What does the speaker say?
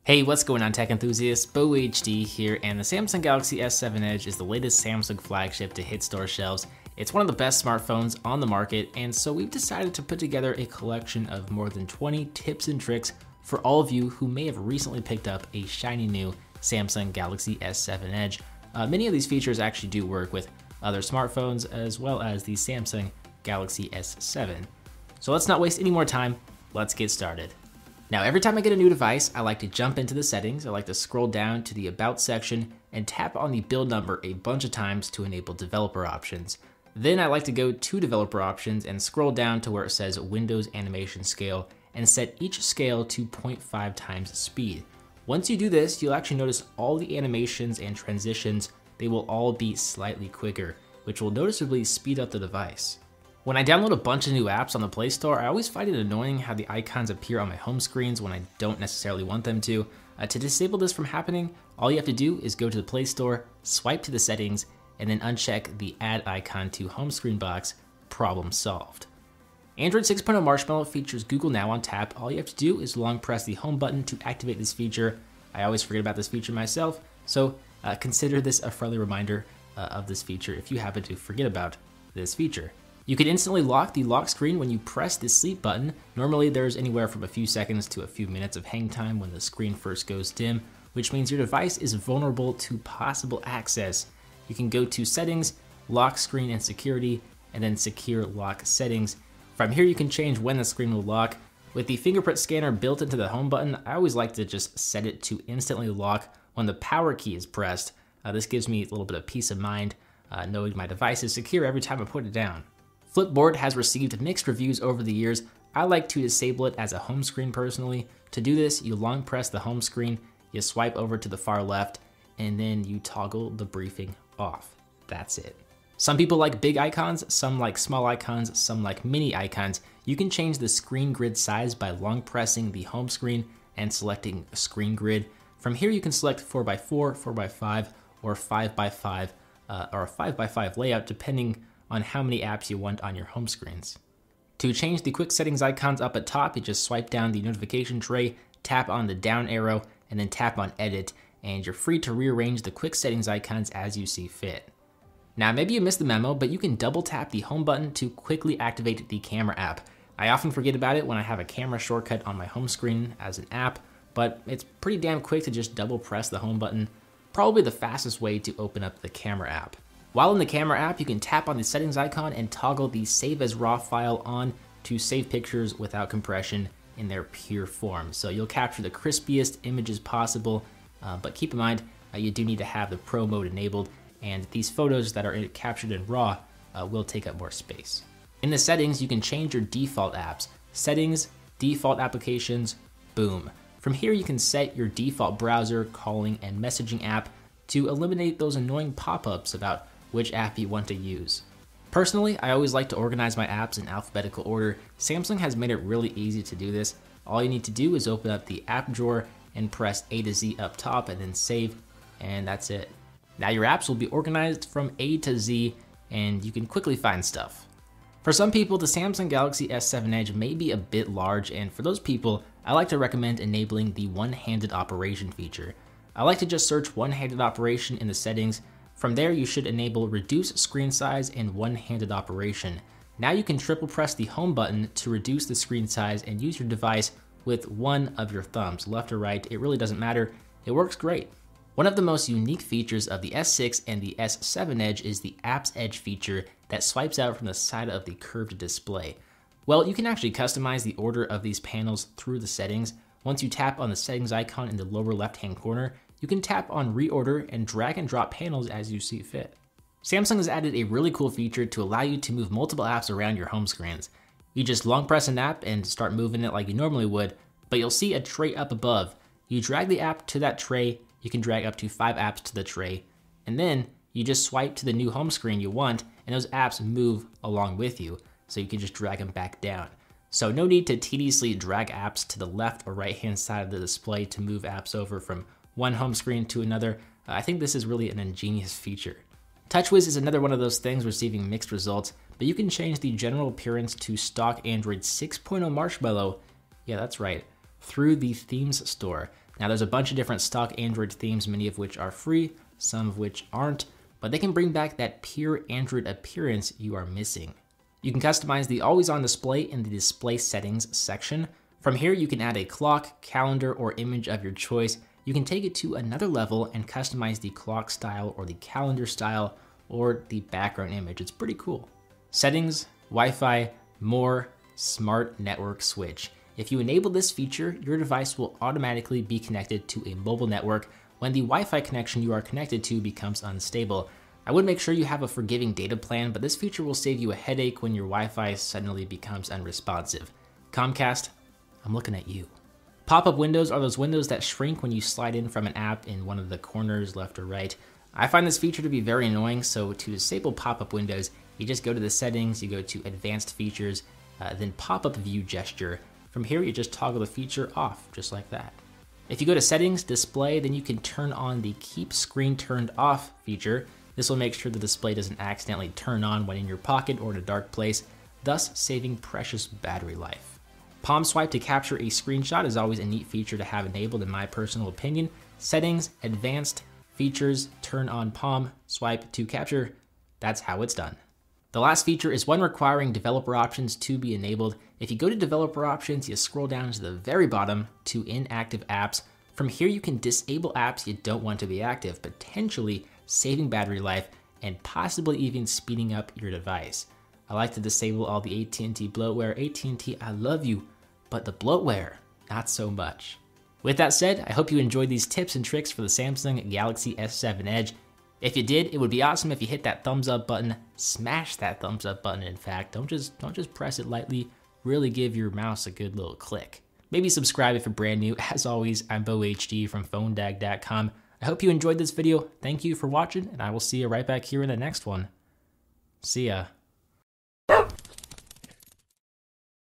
Hey, what's going on, tech enthusiasts? Beau HD here, and the Samsung Galaxy S7 Edge is the latest Samsung flagship to hit store shelves. It's one of the best smartphones on the market, and so we've decided to put together a collection of more than 20 tips and tricks for all of you who may have recently picked up a shiny new Samsung Galaxy S7 Edge. Many of these features actually do work with other smartphones as well as the Samsung Galaxy S7. So let's not waste any more time, let's get started. Now, every time I get a new device, I like to jump into the settings. I like to scroll down to the About section and tap on the build number a bunch of times to enable developer options. Then I like to go to developer options and scroll down to where it says Windows Animation Scale and set each scale to 0.5 times speed. Once you do this, you'll actually notice all the animations and transitions, they will all be slightly quicker, which will noticeably speed up the device. When I download a bunch of new apps on the Play Store, I always find it annoying how the icons appear on my home screens when I don't necessarily want them to. To disable this from happening, all you have to do is go to the Play Store, swipe to the settings, and then uncheck the Add Icon to Home Screen box. Problem solved. Android 6.0 Marshmallow features Google Now on tap. All you have to do is long press the home button to activate this feature. I always forget about this feature myself, so consider this a friendly reminder of this feature if you happen to forget about this feature. You can instantly lock the lock screen when you press the sleep button. Normally there's anywhere from a few seconds to a few minutes of hang time when the screen first goes dim, which means your device is vulnerable to possible access. You can go to Settings, Lock Screen and Security, and then Secure Lock Settings. From here you can change when the screen will lock. With the fingerprint scanner built into the home button, I always like to just set it to instantly lock when the power key is pressed. This gives me a little bit of peace of mind, knowing my device is secure every time I put it down. Flipboard has received mixed reviews over the years. I like to disable it as a home screen personally. To do this, you long press the home screen, you swipe over to the far left, and then you toggle the briefing off. That's it. Some people like big icons, some like small icons, some like mini icons. You can change the screen grid size by long pressing the home screen and selecting screen grid. From here you can select 4x4, 4x5, or 5x5, or a 5x5 layout depending on how many apps you want on your home screens. To change the quick settings icons up at top, you just swipe down the notification tray, tap on the down arrow, and then tap on edit, and you're free to rearrange the quick settings icons as you see fit. Now, maybe you missed the memo, but you can double tap the home button to quickly activate the camera app. I often forget about it when I have a camera shortcut on my home screen as an app, but it's pretty damn quick to just double press the home button. Probably the fastest way to open up the camera app. While in the camera app, you can tap on the settings icon and toggle the Save as RAW file on to save pictures without compression in their pure form. So you'll capture the crispiest images possible, but keep in mind, you do need to have the Pro mode enabled, and these photos that are captured in RAW will take up more space. In the settings, you can change your default apps. Settings, default applications, boom. From here, you can set your default browser, calling, and messaging app to eliminate those annoying pop-ups about which app you want to use. Personally, I always like to organize my apps in alphabetical order. Samsung has made it really easy to do this. All you need to do is open up the app drawer and press A to Z up top and then save, and that's it. Now your apps will be organized from A to Z, and you can quickly find stuff. For some people, the Samsung Galaxy S7 Edge may be a bit large, and for those people, I like to recommend enabling the one-handed operation feature. I like to just search one-handed operation in the settings. From there, you should enable reduce screen size and one-handed operation. Now you can triple press the home button to reduce the screen size and use your device with one of your thumbs, left or right, it really doesn't matter. It works great. One of the most unique features of the S6 and the S7 Edge is the Apps Edge feature that swipes out from the side of the curved display. Well, you can actually customize the order of these panels through the settings. Once you tap on the settings icon in the lower left-hand corner, you can tap on reorder and drag and drop panels as you see fit. Samsung has added a really cool feature to allow you to move multiple apps around your home screens. You just long press an app and start moving it like you normally would, but you'll see a tray up above. You drag the app to that tray, you can drag up to 5 apps to the tray, and then you just swipe to the new home screen you want, and those apps move along with you, so you can just drag them back down. So no need to tediously drag apps to the left or right hand side of the display to move apps over from one home screen to another. I think this is really an ingenious feature. TouchWiz is another one of those things receiving mixed results, but you can change the general appearance to stock Android 6.0 Marshmallow, yeah that's right, through the Themes store. Now there's a bunch of different stock Android themes, many of which are free, some of which aren't, but they can bring back that pure Android appearance you are missing. You can customize the always on display in the display settings section. From here, you can add a clock, calendar, or image of your choice. You can take it to another level and customize the clock style or the calendar style or the background image. It's pretty cool. Settings, Wi-Fi, more, smart network switch. If you enable this feature, your device will automatically be connected to a mobile network when the Wi-Fi connection you are connected to becomes unstable. I would make sure you have a forgiving data plan, but this feature will save you a headache when your Wi-Fi suddenly becomes unresponsive. Comcast, I'm looking at you. Pop-up windows are those windows that shrink when you slide in from an app in one of the corners, left or right. I find this feature to be very annoying, so to disable pop-up windows, you just go to the settings, you go to advanced features, then pop-up view gesture. From here, you just toggle the feature off, just like that. If you go to settings, display, then you can turn on the keep screen turned off feature. This will make sure the display doesn't accidentally turn on when in your pocket or in a dark place, thus saving precious battery life. Palm swipe to capture a screenshot is always a neat feature to have enabled in my personal opinion. Settings, advanced, features, turn on palm, swipe to capture. That's how it's done. The last feature is one requiring developer options to be enabled. If you go to developer options, you scroll down to the very bottom to inactive apps. From here, you can disable apps you don't want to be active, potentially saving battery life and possibly even speeding up your device. I like to disable all the AT&T bloatware. AT&T, I love you, but the bloatware, not so much. With that said, I hope you enjoyed these tips and tricks for the Samsung Galaxy S7 Edge. If you did, it would be awesome if you hit that thumbs up button, smash that thumbs up button in fact, don't just press it lightly, really give your mouse a good little click. Maybe subscribe if you're brand new. As always, I'm Beau HD from PhoneDog.com. I hope you enjoyed this video, thank you for watching, and I will see you right back here in the next one. See ya.